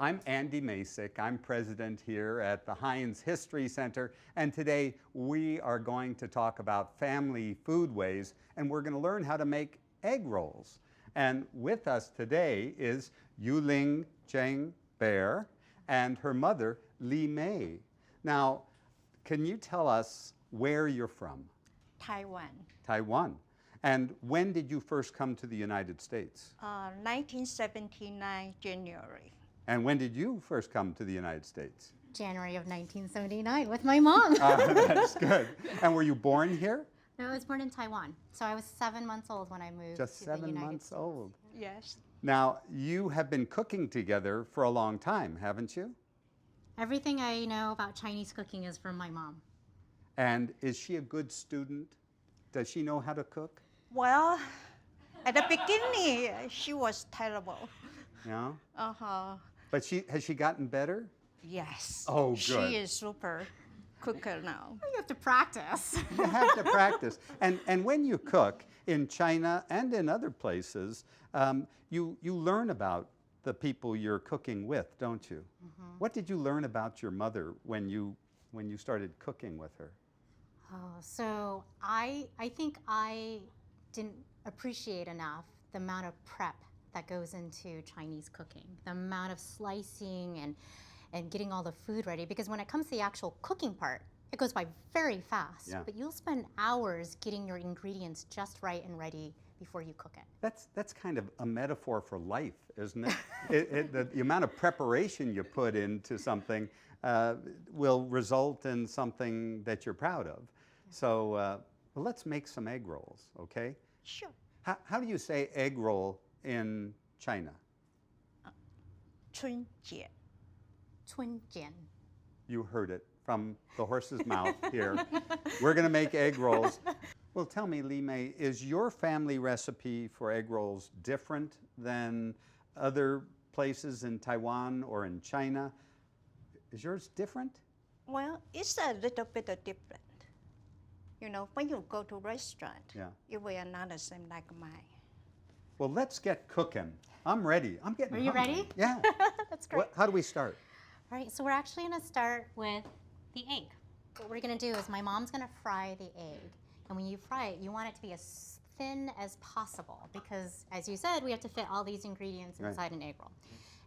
I'm Andy Masick. I'm president here at the Heinz History Center, and today we are going to talk about family foodways, and we're going to learn how to make egg rolls. And with us today is Yuling Cheng Bear and her mother, Li Mei. Now, can you tell us where you're from? Taiwan. Taiwan. And when did you first come to the United States? 1979 January. And when did you first come to the United States? January of 1979 with my mom. That's good. And were you born here? No, I was born in Taiwan. So I was 7 months old when I moved Just to the 7 United months States. old. Yes. Now, you have been cooking together for a long time, haven't you? Everything I know about Chinese cooking is from my mom. And is she a good student? Does she know how to cook? Well, at the beginning, she was terrible. Yeah? Uh-huh. But has she gotten better? Yes. Oh, good. She is super cooker now. You have to practice. You have to practice. And when you cook in China and in other places, you learn about the people you're cooking with, don't you? Mm-hmm. What did you learn about your mother when you started cooking with her? Oh, so I think I didn't appreciate enough the amount of prep that goes into Chinese cooking, the amount of slicing and getting all the food ready. Because when it comes to the actual cooking part, it goes by very fast. Yeah. But you'll spend hours getting your ingredients just right and ready before you cook it. That's kind of a metaphor for life, isn't it? The amount of preparation you put into something will result in something that you're proud of. So well, let's make some egg rolls, okay? Sure. How do you say egg roll in China? 春节. 春煎. You heard it from the horse's mouth here. We're going to make egg rolls. Well, tell me, Li Mei, is your family recipe for egg rolls different than other places in Taiwan or in China? Is yours different? Well, it's a little bit different. You know, when you go to restaurant, Yeah. it will not the same like mine. Well, let's get cooking. I'm ready. I'm getting Are you hungry. ready? Yeah. That's great. How do we start? All right, so we're actually gonna start with the egg. What we're gonna do is my mom's gonna fry the egg. And when you fry it, you want it to be as thin as possible because, as you said, we have to fit all these ingredients inside an egg roll.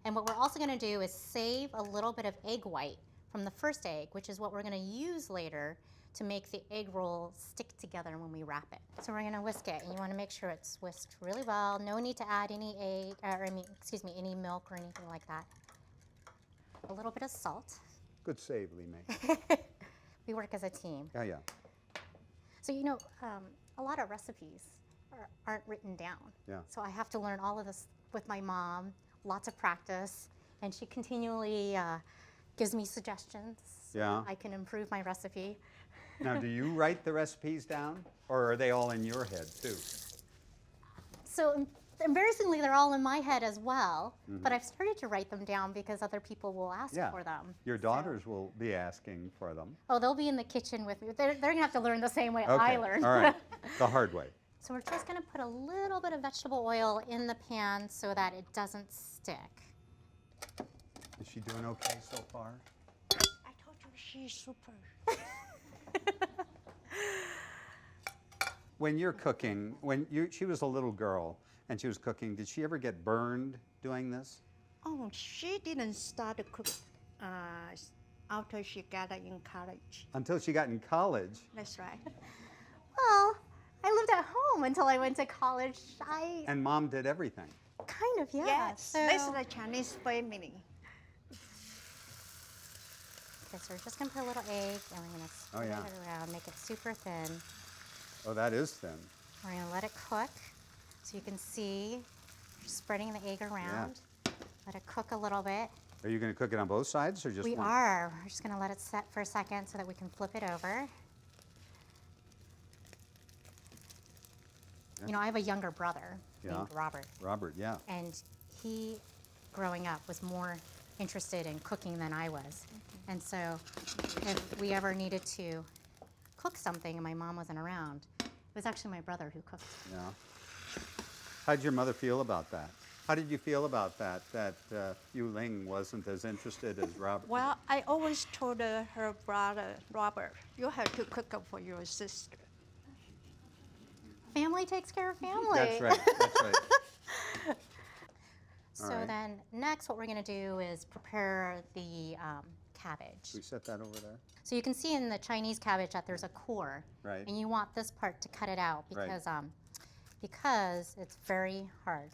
And what we're also gonna do is save a little bit of egg white from the first egg, which is what we're gonna use later to make the egg roll stick together when we wrap it. So we're gonna whisk it, and you wanna make sure it's whisked really well. No need to add any any milk or anything like that. A little bit of salt. Good save, Li Mei. We work as a team. Yeah, yeah. So, you know, a lot of recipes aren't written down. Yeah. So I have to learn all of this with my mom, lots of practice, and she continually gives me suggestions. Yeah. I can improve my recipe. Now, do you write the recipes down, or are they all in your head, too? So embarrassingly, they're all in my head as well, but I've started to write them down because other people will ask for them. Your daughters will be asking for them. Oh, they'll be in the kitchen with me. They're going to have to learn the same way Okay. I learned. All right. The hard way. So we're just going to put a little bit of vegetable oil in the pan so that it doesn't stick. Is she doing okay so far? I told you she's super. When you're cooking, she was a little girl and she was cooking, did she ever get burned doing this? Oh, she didn't start to cook after she got in college. Until she got in college. That's right. Well, I lived at home until I went to college. And Mom did everything. Kind of, yeah. Yes, So, that's the Chinese family. okay, so we're just going to put a little egg and we're going to spread yeah. it around, make it super thin. Oh, that is thin. We're going to let it cook so you can see spreading the egg around. Let it cook a little bit. Are you going to cook it on both sides or just We one? are. We're just going to let it set for a second so that we can flip it over. Yeah. You know, I have a younger brother named Robert. Robert, yeah. And he, growing up, was more interested in cooking than I was. And so if we ever needed to cook something and my mom wasn't around, it was actually my brother who cooked. Yeah. How did your mother feel about that? How did you feel about that, Yu Ling wasn't as interested as Robert? Well, I always told her brother, Robert, you have to cook up for your sister. Family takes care of family. That's right, that's right. So All right. then next what we're going to do is prepare the cabbage. Should we set that over there? So you can see in the Chinese cabbage that there's a core. Right. And you want this part to cut it out Right. because it's very hard.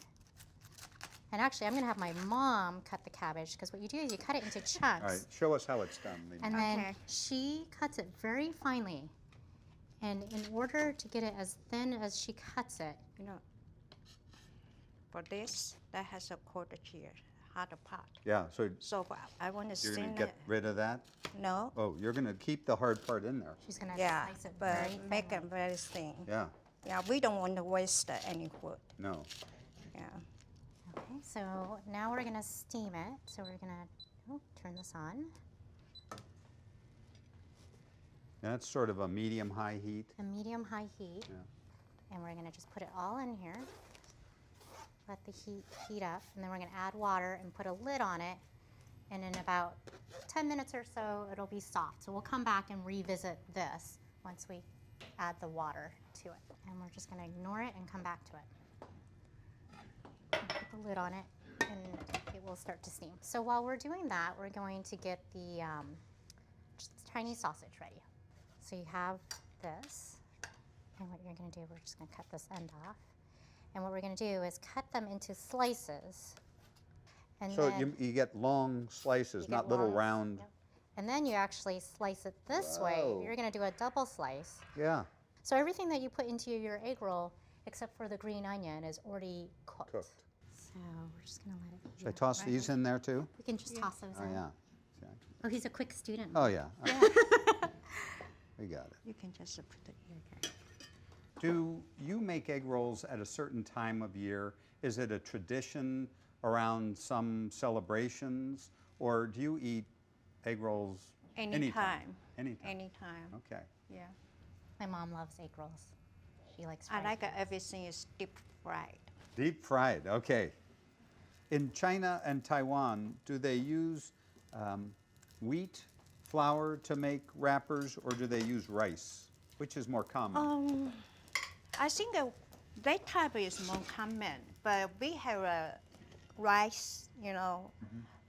And actually, I'm going to have my mom cut the cabbage because what you do is you cut it into chunks. All right, show us how it's done, Lena. And then Okay. she cuts it very finely. And in order to get it as thin as she cuts it, You know, for this, that has a quarter here, harder part. Yeah, so So I want to you're send going to get rid of that? No, Oh, you're going to keep the hard part in there. she's going to yeah, slice it but very make it thinly. very thin. Yeah, Yeah, we don't want to waste any wood. no. Yeah. Okay, so now we're going to steam it. So we're going to turn this on. That's sort of a medium-high heat. A medium-high heat. Yeah. And we're going to just put it all in here. Let the heat up. And then we're going to add water and put a lid on it. And in about 10 minutes or so, it'll be soft. So we'll come back and revisit this once we add the water to it. And we're just going to ignore it and come back to it. And put the lid on it and it will start to steam. So while we're doing that, we're going to get the Chinese sausage ready. So you have this, and what you're going to do, we're just going to cut this end off. And what we're going to do is cut them into slices. And So then you get long slices, you not get little long- round. yep. And then you actually slice it this way. Whoa. You're going to do a double slice. Yeah, So everything that you put into your egg roll, except for the green onion, is already cooked. cooked. So we're just going to let it Should I heat. toss these in there too? We can just toss those Oh, in. yeah. Oh, he's a quick student. Oh, yeah. We got it. You can just put it here. Do you make egg rolls at a certain time of year? Is it a tradition around some celebrations? Or do you eat egg rolls Anytime. Anytime. Anytime. Okay. Yeah. My mom loves egg rolls. She likes I fried like food. everything is deep fried. Deep fried, okay. In China and Taiwan, do they use wheat flour to make wrappers, or do they use rice? Which is more common? I think that type is more common, but we have a rice,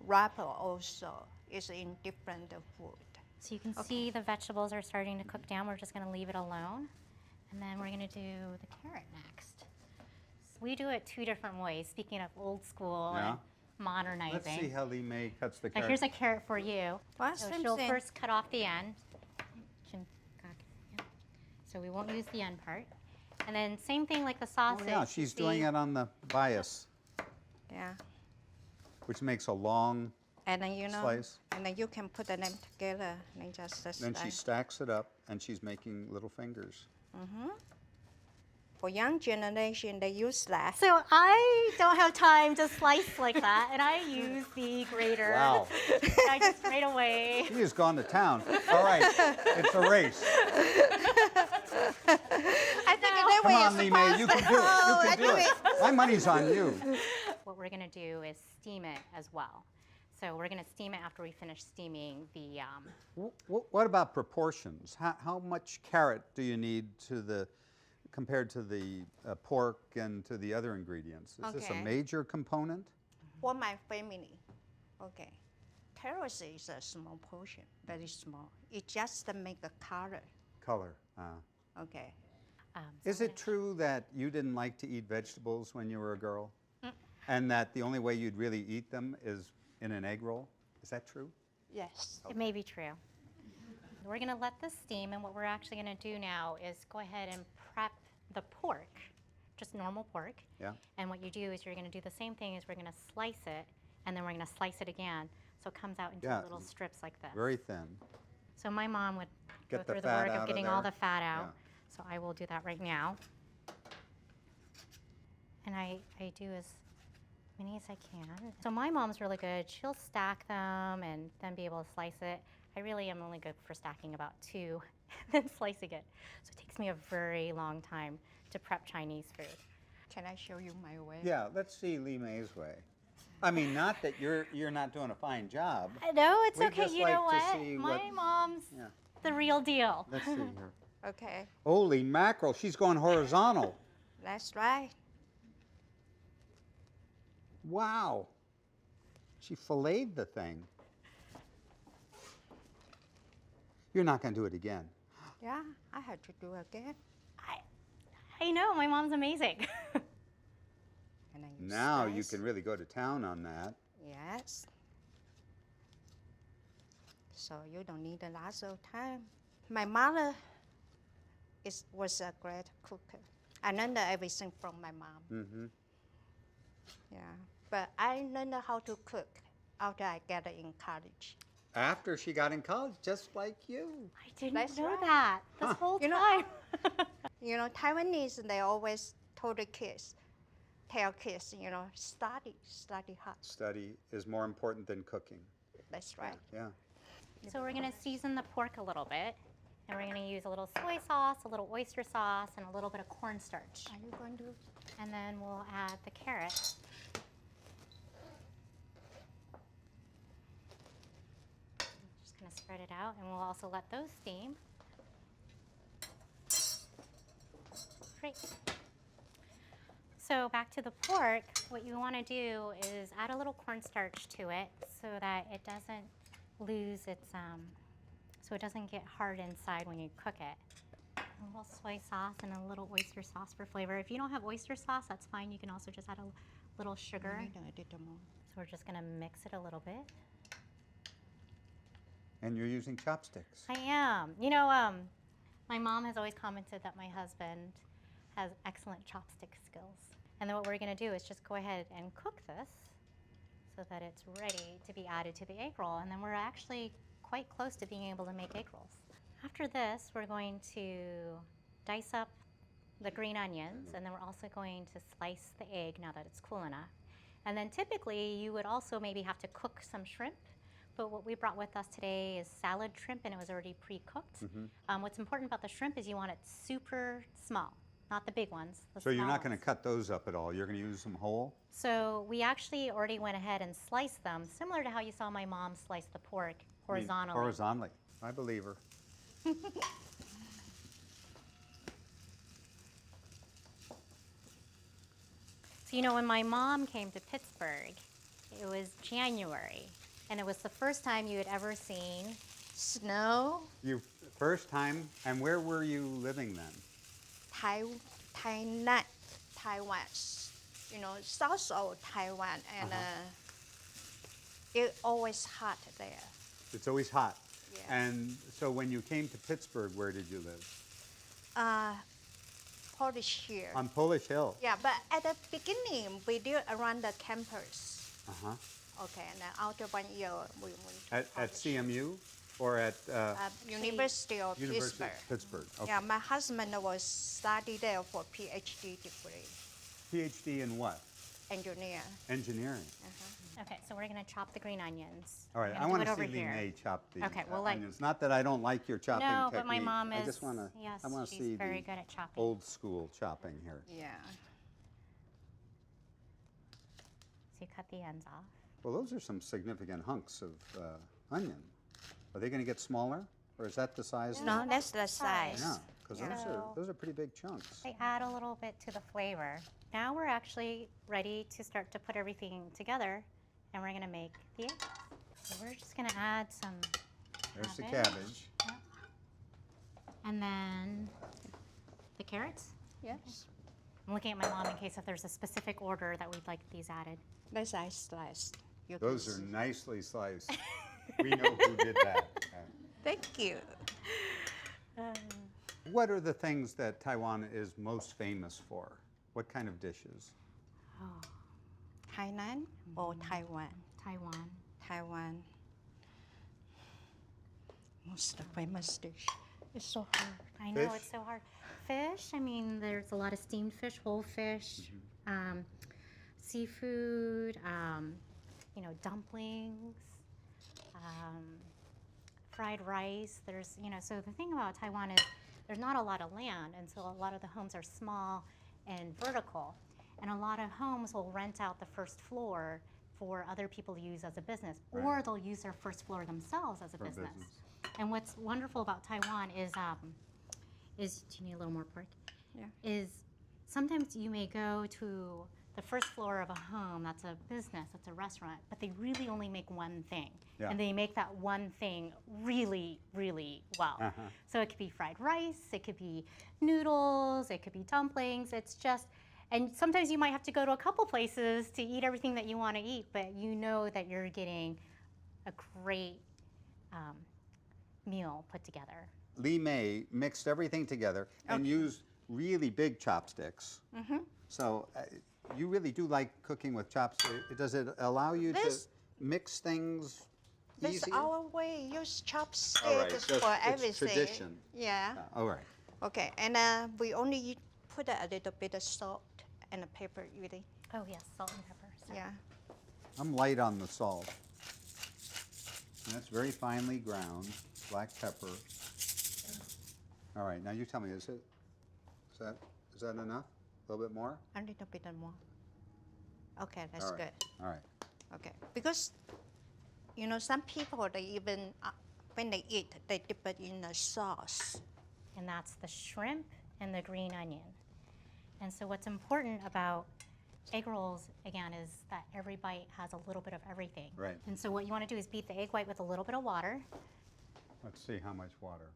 wrapper also. It's in different food. So you can see the vegetables are starting to cook down. We're just going to leave it alone. And then we're going to do the carrot next. So we do it two different ways, speaking of old school Yeah. and modernizing. Let's see how Li Mei cuts the Now carrot. here's a carrot for you. Well, So same she'll thing. first cut off the end. So we won't use the end part. And then same thing like the Oh, sausage. yeah, you she's see- doing it on the bias, Yeah. which makes a long, And then, Slice. and then you can put them together and just then she slice. stacks it up and she's making little fingers. For young generation, they use that. So I don't have time to slice like that, and I use the grater. Wow. I just grate away. She has gone to town. All right, it's a race. I think that Come way on, is Li Mei, you can do it. Oh, You can do it. My money's on you. What we're gonna do is steam it as well. So we're gonna steam it after we finish steaming the. What about proportions? How much carrot do you need compared to the pork and to the other ingredients? Is this a Okay. major component? For my family, okay. Carrots is a small portion, very small. It just to make a color, Color. okay. So Is I'm it true that you didn't like to eat vegetables when you were a girl? And that the only way you'd really eat them is in an egg roll? Is that true? Yes. It may be true. We're gonna let this steam, and what we're actually gonna do now is go ahead and prep the pork, just normal pork. Yeah. And what you do is you're gonna do the same thing, is we're gonna slice it, and then we're gonna slice it again, so it comes out into Yeah. little strips like this. Very thin. So my mom would Get go the through the fat work out of of getting all there. the fat out. Yeah. So I will do that right now. And I do as many as I can. So my mom's really good. She'll stack them and then be able to slice it. I really am only good for stacking about 2 and then slicing it. So it takes me a very long time to prep Chinese food. Can I show you my way? Yeah, let's see Li Mei's way. I mean, not that you're not doing a fine job. No, it's We'd okay. just You know like to what? see My what- mom's Yeah, the real deal. let's see here. Okay, Holy mackerel, she's going horizontal. that's right. Wow. She filleted the thing. You're not going to do it again. Yeah, I had to do again. I know, my mom's amazing. And then you Now you slice. can really go to town on that. Yes. So you don't need a lot of time. My mother was a great cooker. I learned everything from my mom. Mm-hmm. Yeah, but I learned how to cook after I got in college. After she got in college, just like you. I didn't That's know right. that this Huh. whole You know, time. You know, Taiwanese, they always told the kids, tell kids, you know, study hard. Study is more important than cooking. That's right. Yeah. So we're gonna season the pork a little bit, and we're gonna use a little soy sauce, a little oyster sauce, and a little bit of cornstarch. Are you going to? And then we'll add the carrot. Just gonna spread it out, and we'll also let those steam. Great. So back to the pork, what you wanna do is add a little cornstarch to it so that it doesn't lose its, so it doesn't get hard inside when you cook it. A little soy sauce and a little oyster sauce for flavor. If you don't have oyster sauce, that's fine. You can also just add a little sugar. I don't need more. So we're just gonna mix it a little bit. And you're using chopsticks. I am. You know, my mom has always commented that my husband has excellent chopstick skills. And then what we're gonna do is just go ahead and cook this so that it's ready to be added to the egg roll. And then we're actually quite close to being able to make egg rolls. After this, we're going to dice up the green onions, and then we're also going to slice the egg now that it's cool enough. And then typically you would also maybe have to cook some shrimp, but what we brought with us today is salad shrimp, and it was already pre-cooked. What's important about the shrimp is you want it super small, not the big ones. The So you're small not going to ones. cut those up at all. You're going to use them whole? So we actually already went ahead and sliced them, similar to how you saw my mom slice the pork I mean, horizontally. Horizontally. I believe her. So you know, when my mom came to Pittsburgh, it was January, and it was the first time you had ever seen Snow, You first time, and where were you living then? Taiwan, you know, south of Taiwan, and it's always hot there. It's always hot. Yeah. And so when you came to Pittsburgh, where did you live? Polish here. On Polish Hill. Yeah, but at the beginning, we did around the campus. Uh-huh. Okay, and then after 1 year, we went to At Polish. CMU or at University of University Pittsburgh. of Pittsburgh? Okay. Yeah, my husband was study there for PhD degree, PhD in what? engineer. Engineering. Okay, so we're gonna chop the green onions. All right, We're I gonna want do to it see over Li here. Mei chop the Okay, well, like- onions. Not that I don't like your chopping No, technique. but my mom I is. just want to. Yes, I want to she's see very the good at chopping. old school chopping here. Yeah. So you cut the ends off. Well, those are some significant hunks of onion. Are they going to get smaller, or is that the size? No, that's the size. size. Yeah, because Yeah. those are pretty big chunks. They add a little bit to the flavor. Now we're actually ready to start to put everything together, and we're gonna make the eggs. So we're just gonna add some There's the cabbage. cabbage. And then the carrots. Yes. I'm looking at my mom in case if there's a specific order that we'd like these added. That's I sliced. You can Those are see. nicely sliced. We know who did that. Thank you. What are the things that Taiwan is most famous for? What kind of dishes? Oh, Thailand or Taiwan? Taiwan. Taiwan. Most famous dish. It's so hard. I know, Fish? it's so hard. Fish, I mean, there's a lot of steamed fish, whole fish, seafood, you know, dumplings, fried rice. There's, you know, so the thing about Taiwan is there's not a lot of land, and so a lot of the homes are small and vertical. And a lot of homes will rent out the first floor for other people to use as a business, Right. or they'll use their first floor themselves as a For business. business. And what's wonderful about Taiwan is do you need a little more pork? Yeah. Is sometimes you may go to the first floor of a home that's a business, that's a restaurant, but they really only make one thing. Yeah. And they make that one thing really, really well. Uh-huh. So it could be fried rice, it could be noodles, it could be dumplings. It's just, and sometimes you might have to go to a couple places to eat everything that you want to eat, but you know that you're getting a great meal put together. Li Mei mixed everything together and used really big chopsticks. Mm-hmm. So you really do like cooking with chopsticks. Does it allow you This- to mix things That's easier? our way. Use chopsticks All right, just- for it's everything. tradition. Yeah. All right. Okay, and we only put a little bit of salt and pepper, really. Oh yes, salt and pepper. So. Yeah. I'm light on the salt. And that's very finely ground, black pepper. All right, now you tell me, is that enough? A little bit more? A little bit more. Okay, that's All right. good. All right. Okay, because some people they even when they eat they dip it in a sauce. And that's the shrimp and the green onion. And so what's important about egg rolls, again, is that every bite has a little bit of everything. Right. And so what you want to do is beat the egg white with a little bit of water, Let's see how much water.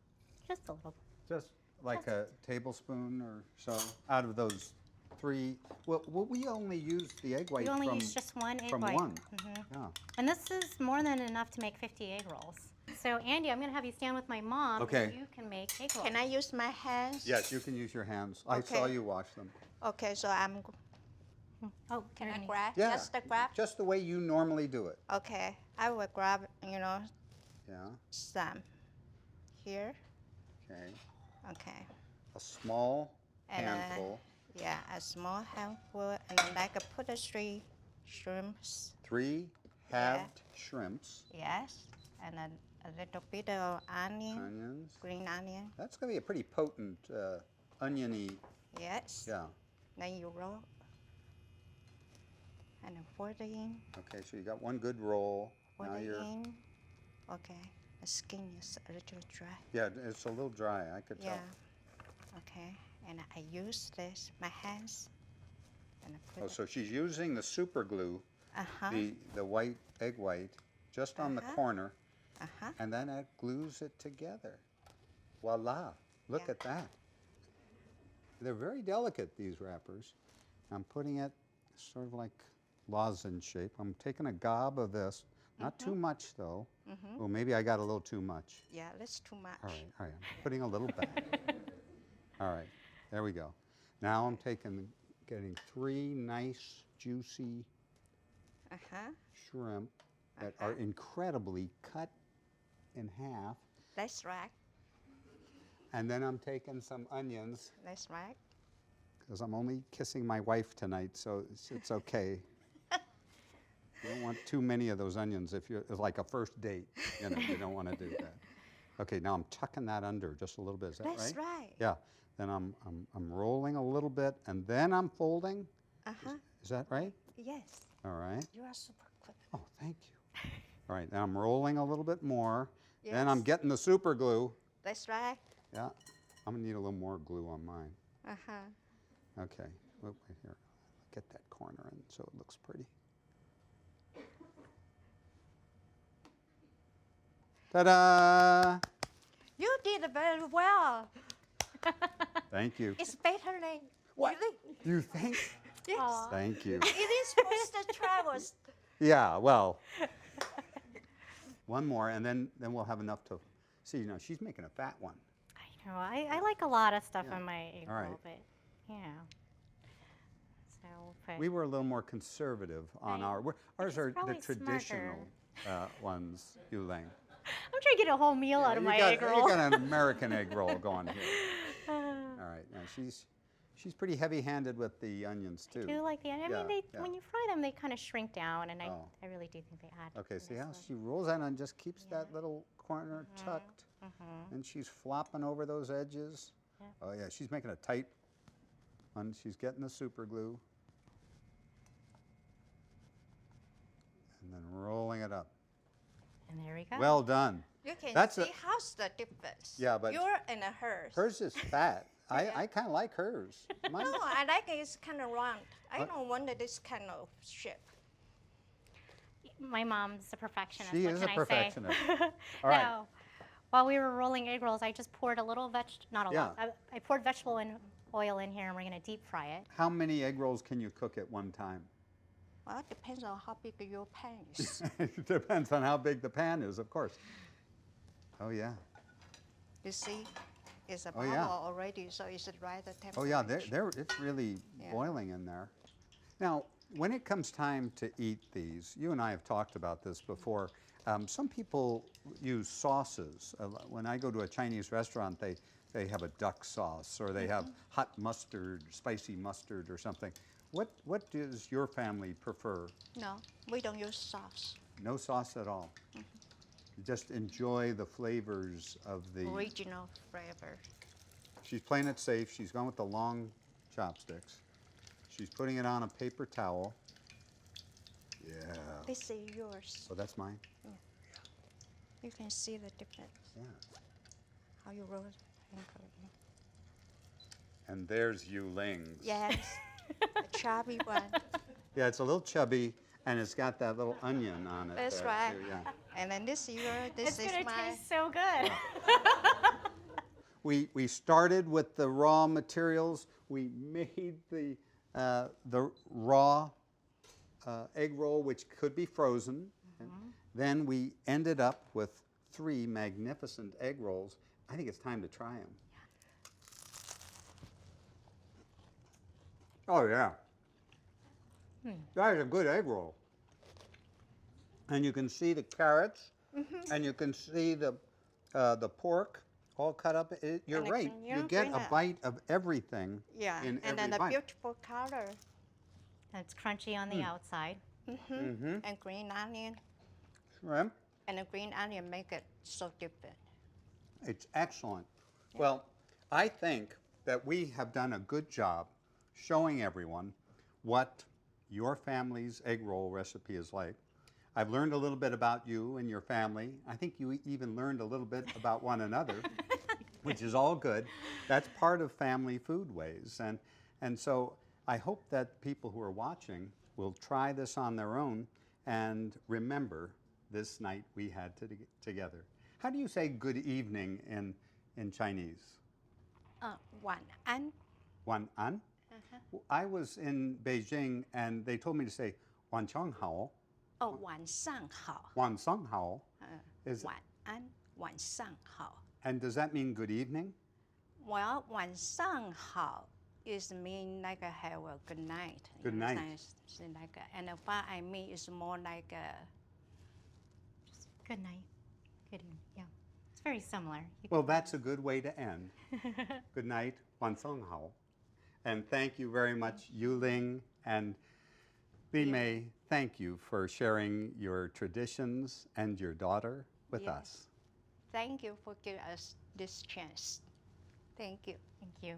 just a little. Just like a tablespoon or so out of those 3. Well, we only use the egg white You only from, use just one egg from white. one. Mhm. Yeah. And this is more than enough to make 50 egg rolls. So Andy, I'm going to have you stand with my mom. Okay. And you can make egg rolls. Can I use my hands? Yes, you can use your hands. I saw Okay. you wash them. Okay, so Oh, can you're I gonna- grab? Yeah. Just the grab? Just the way you normally do it. Okay, I will grab, Yeah. some here. Okay. Okay. A small And handful. Yeah, a small handful, and then I could put the 3 shrimps. 3 halved shrimps, Yes, and then a little bit of onion, onions. green onion. That's going to be a pretty potent oniony. Yes. Yeah. Then you roll. And then pour it in. Okay, so you got one good roll. Pour Now it you're. in. Okay. The skin is a little dry. Yeah, it's a little dry. I could tell. Yeah. Okay. And I use this, my hands. And I Oh, put so she's using the super glue, Uh-huh. the white egg white, just on the Uh-huh. corner, Uh-huh. and then it glues it together. Voila! Look Yeah. at that. They're very delicate, these wrappers. I'm putting it sort of like lozenge shape. I'm taking a gob of this, not too much though. Well, maybe I got a little too much. Yeah, that's too much. All right, all right. I'm putting a little back. All right, there we go. Now I'm getting 3 nice, juicy Uh-huh. shrimp that are incredibly cut in half. That's right. And then I'm taking some onions, That's right. because I'm only kissing my wife tonight, so it's okay. You don't want too many of those onions if you're it's like a first date. You don't want to do that. Okay, now I'm tucking that under just a little bit. Is that That's right? right. Yeah. Then I'm rolling a little bit, and then I'm folding. Uh-huh. Is that right? Yes. All right. You are super quick. Oh, thank you. All right, now I'm rolling a little bit more. Then I'm Yes. getting the super glue. That's right. Yeah. I'm gonna need a little more glue on mine. Uh-huh. Okay. Wait here. Get that corner in so it looks pretty. Ta-da! You did very well. Thank you. It's better than What? really. You think? Yes. Aw. Thank you. It is supposed to travel. Yeah, well. One more, and then we'll have enough to see. She's making a fat one. I know. I like a lot of stuff Yeah. on my egg All roll, right. but yeah. So we'll put. We were a little more conservative on Right. ours is are the probably traditional ones, Yuleng. I'm trying to get a whole meal out of you my got, egg roll. You got an American egg roll going here. All right, now she's pretty heavy-handed with the onions too. I do like the onion. Yeah, I mean, yeah. when you fry them, they kind of shrink down, and Oh. I really do think they add. Okay, a see nice how little- she rolls that and just keeps that little corner tucked, and she's flopping over those edges. Yeah. Oh yeah, she's making a tight one. She's getting the super glue. then rolling it up. And there we go. Well done. You can That's see how's the difference. Yeah, but- Your and hers. Hers is fat. I kind of like hers. Mine, No, I like it. It's kind of round. I don't want this kind of shape. My mom's a perfectionist. She what is can a I perfectionist. say? All right. Now, while we were rolling egg rolls, I just poured a little not a lot. Yeah. I poured vegetable oil in here, and we're going to deep fry it. How many egg rolls can you cook at one time? Well, it depends on how big your pan is. It depends on how big the pan is, of course. Oh, yeah. You see, it's a Oh, bubble yeah. already, so it's the right temperature. Oh, yeah, it's really Yeah. boiling in there. Now, when it comes time to eat these, you and I have talked about this before. Some people use sauces. When I go to a Chinese restaurant, they have a duck sauce, or they have hot mustard, spicy mustard or something. What does your family prefer? No, we don't use sauce. No sauce at all. You just enjoy the flavors of the... Original flavor. She's playing it safe. She's gone with the long chopsticks. She's putting it on a paper towel. Yeah. This is yours. So that's mine? You can see the difference. Yeah. How you roll it. And there's Yu Ling's. Yes, the chubby one. Yeah, it's a little chubby, and it's got that little onion on it. That's there, right. too, yeah. And then this is yours. This It's is going to mine. taste so good. We started with the raw materials. We made the raw egg roll, which could be frozen. Then we ended up with 3 magnificent egg rolls. I think it's time to try them. Oh, yeah. That is a good egg roll. And you can see the carrots, and you can see the pork all cut up. You're And the right. green- You yeah, get green a up. bite of everything Yeah, in and then every the bite. beautiful color. And it's crunchy on the outside. And green onion. Shrimp. And the green onion make it so different. It's excellent. Well, I think that we have done a good job showing everyone what your family's egg roll recipe is like. I've learned a little bit about you and your family. I think you even learned a little bit about one another, which is all good. That's part of family Foodways. And so I hope that people who are watching will try this on their own and remember this night we had together. How do you say good evening in Chinese? 晚安. Wan an? I was in Beijing and they told me to say Wan Chang Hao, 哦，晚上好. Wan Song Hao. Is 晚安，晚上好. and does that mean good evening? Well, 晚上好 is mean like have a good night. you Good night. understand? It's like and what I mean is more like Just good night. Good evening. Yeah. It's very similar. Well, that's a good way to end. Good night, Wan Song Hao. And thank you very much, Yu Ling and Li Mei. Thank you for sharing your traditions and your daughter with Yes. us. thank you for giving us this chance. Thank you. Thank you.